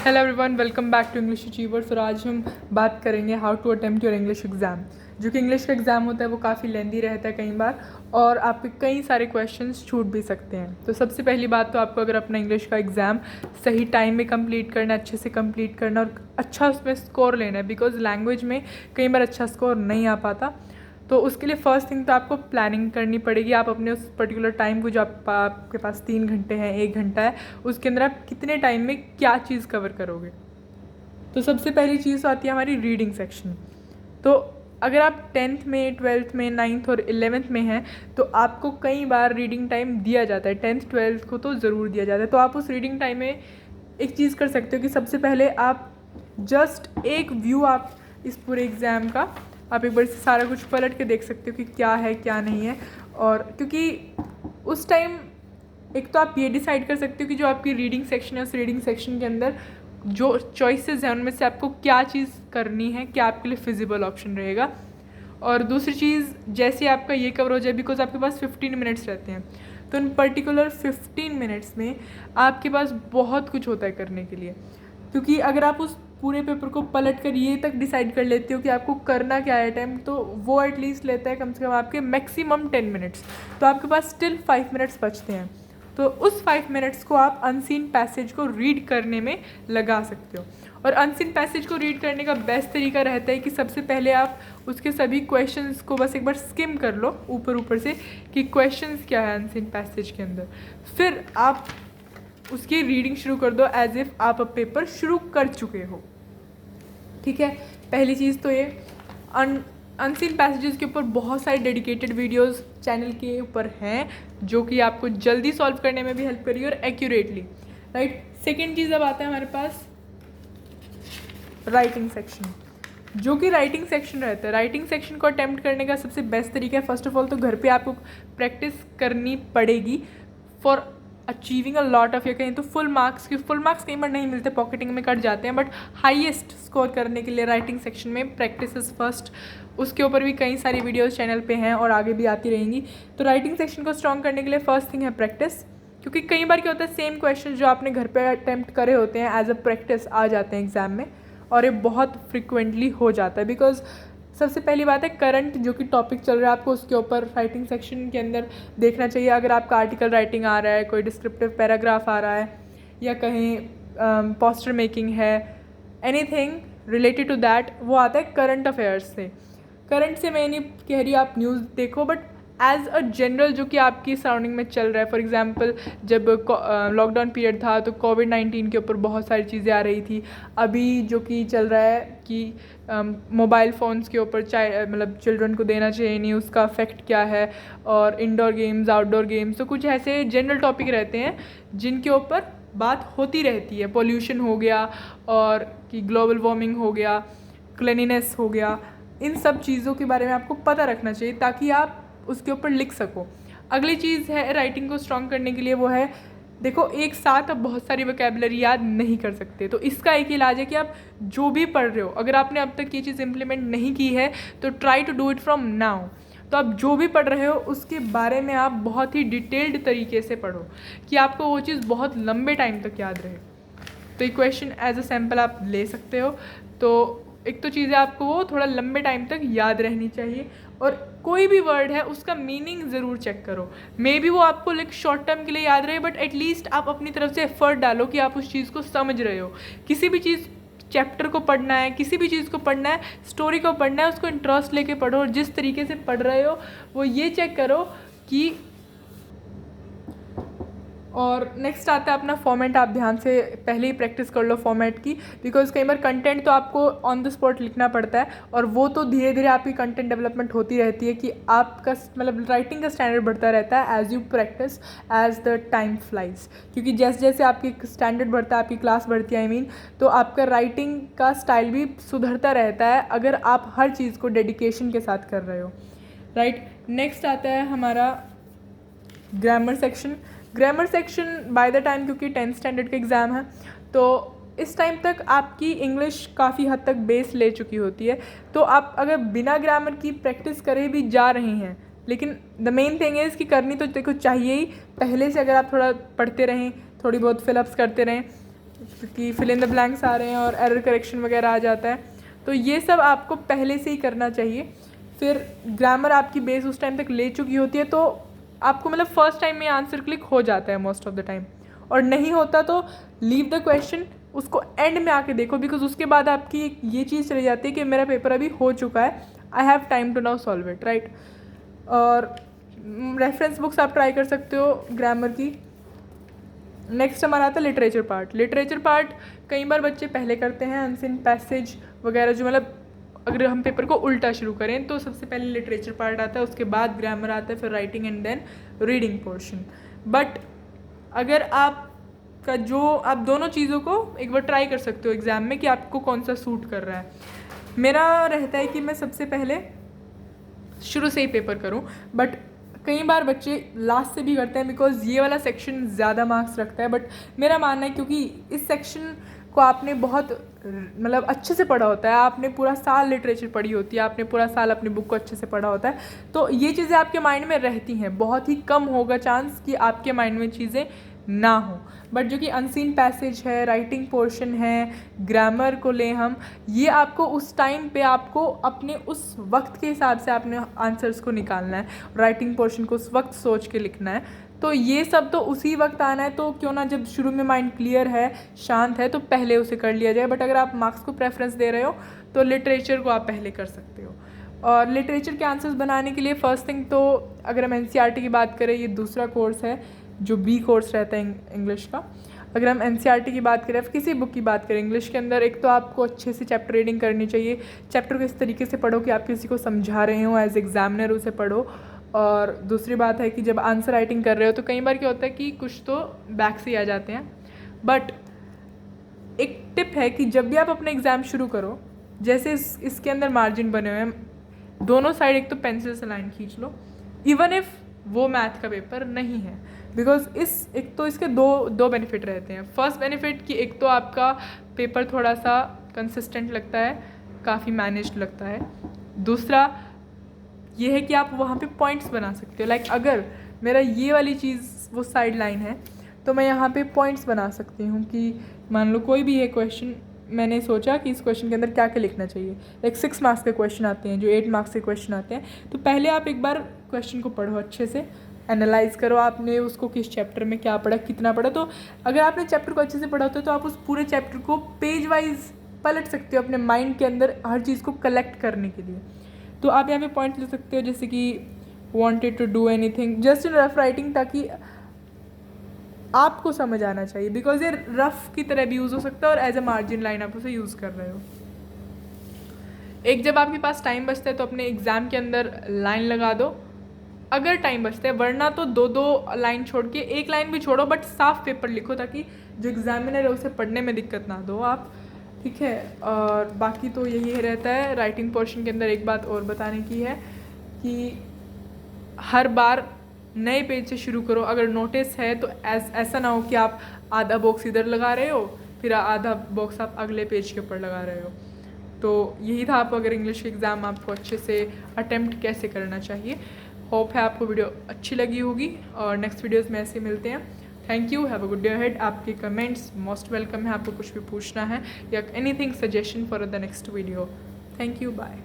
Hello everyone, welcome back to English achievers. और आज हम बात करेंगे how to attempt your English exam. जो कि इंग्लिश का एग्ज़ाम होता है वो काफ़ी लेंदी रहता है कई बार, और आपके कई सारे क्वेश्चंस छूट भी सकते हैं। तो सबसे पहली बात तो आपको अगर अपना इंग्लिश का एग्ज़ाम सही टाइम में कंप्लीट करना है, अच्छे से कंप्लीट करना और अच्छा उसमें स्कोर लेना है, बिकॉज लैंग्वेज में कई बार अच्छा स्कोर नहीं आ पाता। तो उसके लिए फ़र्स्ट थिंग तो आपको प्लानिंग करनी पड़ेगी। आप अपने उस पर्टिकुलर टाइम को, जो आपके पास 3 घंटे हैं, 1 घंटा है, उसके अंदर आप कितने टाइम में क्या चीज़ कवर करोगे। तो सबसे पहली चीज़ तो आती है हमारी रीडिंग सेक्शन। तो अगर आप 10th में, 12th में, 9th और 11th में हैं तो आपको कई बार रीडिंग टाइम दिया जाता है। 10th 12th को तो ज़रूर दिया जाता है। तो आप उस रीडिंग टाइम में एक चीज़ कर सकते हो कि सबसे पहले आप जस्ट एक व्यू आप इस पूरे एग्ज़ाम का आप एक बार से सारा कुछ पलट के देख सकते हो कि क्या है क्या नहीं है। और क्योंकि उस टाइम एक तो आप ये डिसाइड कर सकते हो कि जो आपकी रीडिंग सेक्शन है, उस रीडिंग सेक्शन के अंदर जो चॉइसेस हैं उनमें से आपको क्या चीज़ करनी है, क्या आपके लिए फिजिबल ऑप्शन रहेगा। और दूसरी चीज़, जैसे आपका ये कवर हो जाए, बिकॉज आपके पास 15 मिनट्स रहते हैं, तो इन पर्टिकुलर 15 मिनट्स में आपके पास बहुत कुछ होता है करने के लिए। क्योंकि अगर आप उस पूरे पेपर को पलट कर ये तक डिसाइड कर लेते हो कि आपको करना क्या है टाइम, तो वो एटलीस्ट लेता है कम से कम आपके मैक्सिमम 10 मिनट्स। तो आपके पास स्टिल 5 मिनट्स बचते हैं। तो उस 5 मिनट्स को आप अनसीन पैसेज को रीड करने में लगा सकते हो। और अनसीन पैसेज को रीड करने का बेस्ट तरीका रहता है कि सबसे पहले आप उसके सभी क्वेश्चंस को बस एक बार स्किम कर लो ऊपर से कि क्वेश्चंस क्या है अनसीन पैसेज के अंदर। फिर आप उसकी रीडिंग शुरू कर दो एज इफ़ आप अब पेपर शुरू कर चुके हो। ठीक है, पहली चीज़ तो ये। अनसीन पैसेजेस के ऊपर बहुत सारे डेडिकेटेड वीडियोस चैनल के ऊपर हैं जो कि आपको जल्दी सॉल्व करने में भी हेल्प करेगी और एक्यूरेटली। राइट, सेकेंड चीज़ अब आता है हमारे पास राइटिंग सेक्शन। जो कि राइटिंग सेक्शन रहता है, राइटिंग सेक्शन को अटेम्प्ट करने का सबसे बेस्ट तरीका है, फर्स्ट ऑफ ऑल तो घर पे आपको प्रैक्टिस करनी पड़ेगी for achieving a lot of, या कहीं तो फुल मार्क्स कई बार नहीं मिलते, पॉकेटिंग में कट जाते हैं, बट हाईएस्ट स्कोर करने के लिए राइटिंग सेक्शन में प्रैक्टिस इज फर्स्ट। उसके ऊपर भी कई सारी वीडियोस चैनल पे हैं और आगे भी आती रहेंगी। तो राइटिंग सेक्शन को स्ट्रॉन्ग करने के लिए फर्स्ट थिंग है प्रैक्टिस। क्योंकि कई बार क्या होता है, सेम क्वेश्चन जो आपने घर पे अटेम्प्ट करे होते हैं एज अ प्रैक्टिस आ जाते हैं एग्जाम में, और ये बहुत फ्रिक्वेंटली हो जाता है। बिकॉज सबसे पहली बात है, करंट जो कि टॉपिक चल रहा है आपको उसके ऊपर राइटिंग सेक्शन के अंदर देखना चाहिए। अगर आपका आर्टिकल राइटिंग आ रहा है, कोई डिस्क्रिप्टिव पैराग्राफ आ रहा है, या कहीं पोस्टर मेकिंग है, एनीथिंग रिलेटेड टू दैट, वो आता है करंट अफेयर्स से। करंट से मैं नहीं कह रही आप न्यूज़ देखो, बट एज अ जनरल जो कि आपकी सराउंडिंग में चल रहा है। फॉर एग्जांपल, जब लॉकडाउन पीरियड था तो कोविड-19 के ऊपर बहुत सारी चीज़ें आ रही थी। अभी जो कि चल रहा है कि मोबाइल फ़ोन्स के ऊपर मतलब चिल्ड्रन को देना चाहिए नहीं, उसका इफेक्ट क्या है, और इंडोर गेम्स, आउटडोर गेम्स, तो कुछ ऐसे जनरल टॉपिक रहते हैं जिनके ऊपर बात होती रहती है। पोल्यूशन हो गया, और कि ग्लोबल वार्मिंग हो गया, क्लिनिनेस हो गया, इन सब चीज़ों के बारे में आपको पता रखना चाहिए ताकि आप उसके ऊपर लिख सको। अगली चीज़ है राइटिंग को स्ट्रॉन्ग करने के लिए, वो है, देखो एक साथ आप बहुत सारी वोकैबुलरी याद नहीं कर सकते। तो इसका एक इलाज है कि आप जो भी पढ़ रहे हो, अगर आपने अब तक ये चीज़ इम्प्लीमेंट नहीं की है तो try to do it from now. तो आप जो भी पढ़ रहे हो उसके बारे में आप बहुत ही डिटेल्ड तरीके से पढ़ो कि आपको वो चीज़ बहुत लंबे टाइम तक याद रहे। तो ये क्वेश्चन एज अ सैम्पल आप ले सकते हो। तो एक तो चीज़ें आपको वो थोड़ा लंबे टाइम तक याद रहनी चाहिए, और कोई भी वर्ड है उसका मीनिंग ज़रूर चेक करो। मे बी वो आपको लाइक शॉर्ट टर्म के लिए याद रहे, बट एटलीस्ट आप अपनी तरफ से एफर्ट डालो कि आप उस चीज़ को समझ रहे हो। किसी भी चीज़, चैप्टर को पढ़ना है, किसी भी चीज़ को पढ़ना है, स्टोरी को पढ़ना है, उसको इंटरेस्ट लेके पढ़ो, और जिस तरीके से पढ़ रहे हो वो ये चेक करो कि। और नेक्स्ट आता है अपना फॉर्मेट। आप ध्यान से पहले ही प्रैक्टिस कर लो फॉर्मेट की, बिकॉज कई बार कंटेंट तो आपको ऑन द स्पॉट लिखना पड़ता है, और वो तो धीरे धीरे आपकी कंटेंट डेवलपमेंट होती रहती है कि आपका मतलब राइटिंग का स्टैंडर्ड बढ़ता रहता है as you practice, as the time flies. क्योंकि जैसे जैसे आपकी स्टैंडर्ड बढ़ता है, आपकी क्लास बढ़ती है, आई मीन, तो आपका राइटिंग का स्टाइल भी सुधरता रहता है अगर आप हर चीज़ को डेडिकेशन के साथ कर रहे हो। राइट, नेक्स्ट आता है हमारा grammar section. Grammar section by the time, क्योंकि 10th स्टैंडर्ड का एग्ज़ाम है, तो इस टाइम तक आपकी इंग्लिश काफ़ी हद तक बेस ले चुकी होती है। तो आप अगर बिना ग्रामर की प्रैक्टिस करे भी जा रहे हैं, लेकिन द मेन थिंग इज़ कि करनी तो देखो चाहिए ही। पहले से अगर आप थोड़ा पढ़ते रहें, थोड़ी बहुत फिलअप्स करते रहें, कि फिल इन द ब्लैंक्स आ रहे हैं और एरर करेक्शन वगैरह आ जाता है, तो ये सब आपको पहले से ही करना चाहिए। फिर ग्रामर आपकी बेस उस टाइम तक ले चुकी होती है, तो आपको मतलब फर्स्ट टाइम में आंसर क्लिक हो जाता है मोस्ट ऑफ द टाइम, और नहीं होता तो लीव द क्वेश्चन, उसको एंड में आके देखो, बिकॉज उसके बाद आपकी ये चीज़ चली जाती है कि मेरा पेपर अभी हो चुका है, I have time to now solve it, right. और रेफरेंस बुक्स आप ट्राई कर सकते हो ग्रामर की। नेक्स्ट हमारा आता है लिटरेचर पार्ट। लिटरेचर पार्ट कई बार बच्चे पहले करते हैं, अनसीन पैसेज वगैरह, जो मतलब अगर हम पेपर को उल्टा शुरू करें तो सबसे पहले लिटरेचर पार्ट आता है, उसके बाद ग्रामर आता है, फिर writing and then reading portion. But अगर आपका जो आप दोनों चीज़ों को एक बार ट्राई कर सकते हो एग्ज़ाम में कि आपको कौन सा सूट कर रहा है। मेरा रहता है कि मैं सबसे पहले शुरू से ही पेपर करूं, बट कई बार बच्चे लास्ट से भी करते हैं, बिकॉज ये वाला सेक्शन ज़्यादा मार्क्स रखता है। बट मेरा मानना है क्योंकि इस सेक्शन को आपने बहुत मतलब अच्छे से पढ़ा होता है, आपने पूरा साल लिटरेचर पढ़ी होती है, आपने पूरा साल अपनी बुक को अच्छे से पढ़ा होता है, तो ये चीज़ें आपके माइंड में रहती हैं। बहुत ही कम होगा चांस कि आपके माइंड में चीज़ें ना हो। बट जो कि अनसीन पैसेज है, राइटिंग पोर्शन है, ग्रामर को लें हम, ये आपको उस टाइम पे आपको अपने उस वक्त के हिसाब से आपने आंसर्स को निकालना है, राइटिंग पोर्शन को उस वक्त सोच के लिखना है, तो ये सब तो उसी वक्त आना है। तो क्यों ना जब शुरू में माइंड क्लियर है, शांत है, तो पहले उसे कर लिया जाए। बट अगर आप मार्क्स को प्रेफरेंस दे रहे हो तो लिटरेचर को आप पहले कर सकते हो। और लिटरेचर के आंसर्स बनाने के लिए फर्स्ट थिंग तो अगर हम NCERT की बात करें, ये दूसरा कोर्स है जो B कोर्स रहता है इंग्लिश का। अगर हम NCERT की बात करें, किसी बुक की बात करें इंग्लिश के अंदर, एक तो आपको अच्छे से चैप्टर रीडिंग करनी चाहिए। चैप्टर को इस तरीके से पढ़ो कि आप किसी को समझा रहे हो, एज एग्जामिनर उसे पढ़ो। और दूसरी बात है कि जब आंसर राइटिंग कर रहे हो तो कई बार क्या होता है कि कुछ तो बैक से ही आ जाते हैं। बट एक टिप है कि जब भी आप अपने एग्ज़ाम शुरू करो, जैसे इसके अंदर मार्जिन बने हुए हैं, दोनों साइड एक तो पेंसिल से लाइन खींच लो, इवन इफ़ वो मैथ का पेपर नहीं है। बिकॉज एक तो इसके दो बेनिफिट रहते हैं। फर्स्ट बेनिफिट कि एक तो आपका पेपर थोड़ा सा कंसिस्टेंट लगता है, काफ़ी मैनेज्ड लगता है। दूसरा ये है कि आप वहाँ पे पॉइंट्स बना सकते हो। लाइक अगर मेरा ये वाली चीज़ वो साइड लाइन है तो मैं यहाँ पे पॉइंट्स बना सकती हूँ कि मान लो कोई भी है क्वेश्चन, मैंने सोचा कि इस क्वेश्चन के अंदर क्या क्या लिखना चाहिए। लाइक 6 मार्क्स के क्वेश्चन आते हैं, जो 8 मार्क्स के क्वेश्चन आते हैं, तो पहले आप एक बार क्वेश्चन को पढ़ो, अच्छे से एनालाइज करो आपने उसको, किस चैप्टर में क्या पढ़ा, कितना पढ़ा। तो अगर आपने चैप्टर को अच्छे से पढ़ा होता है तो आप उस पूरे चैप्टर को पेज वाइज पलट सकते हो अपने माइंड के अंदर, हर चीज़ को कलेक्ट करने के लिए। तो आप यहाँ पे पॉइंट ले सकते हो, जैसे कि wanted to do anything just in rough writing, ताकि आपको समझ आना चाहिए। बिकॉज ये रफ की तरह भी यूज़ हो सकता है और एज अ मार्जिन लाइन आप उसे यूज़ कर रहे हो। एक जब आपके पास टाइम बचता है तो अपने एग्ज़ाम के अंदर लाइन लगा दो, अगर टाइम बचता है, वरना तो दो लाइन छोड़ के एक लाइन भी छोड़ो, बट साफ पेपर लिखो ताकि जो एग्जामिनर है उसे पढ़ने में दिक्कत ना दो आप, ठीक है। और बाकी तो यही रहता है। राइटिंग पोर्शन के अंदर एक बात और बताने की है कि हर बार नए पेज से शुरू करो। अगर नोटिस है तो ऐसा ना हो कि आप आधा बॉक्स इधर लगा रहे हो, फिर आधा बॉक्स आप अगले पेज के ऊपर लगा रहे हो। तो यही था, आप अगर इंग्लिश के एग्ज़ाम आपको अच्छे से अटेम्प्ट कैसे करना चाहिए। होप है आपको वीडियो अच्छी लगी होगी और नेक्स्ट वीडियोस में ऐसे मिलते हैं। Thank you, have a good day ahead. आपके कमेंट्स मोस्ट वेलकम है, आपको कुछ भी पूछना है या anything suggestion for the next video. Thank you, bye.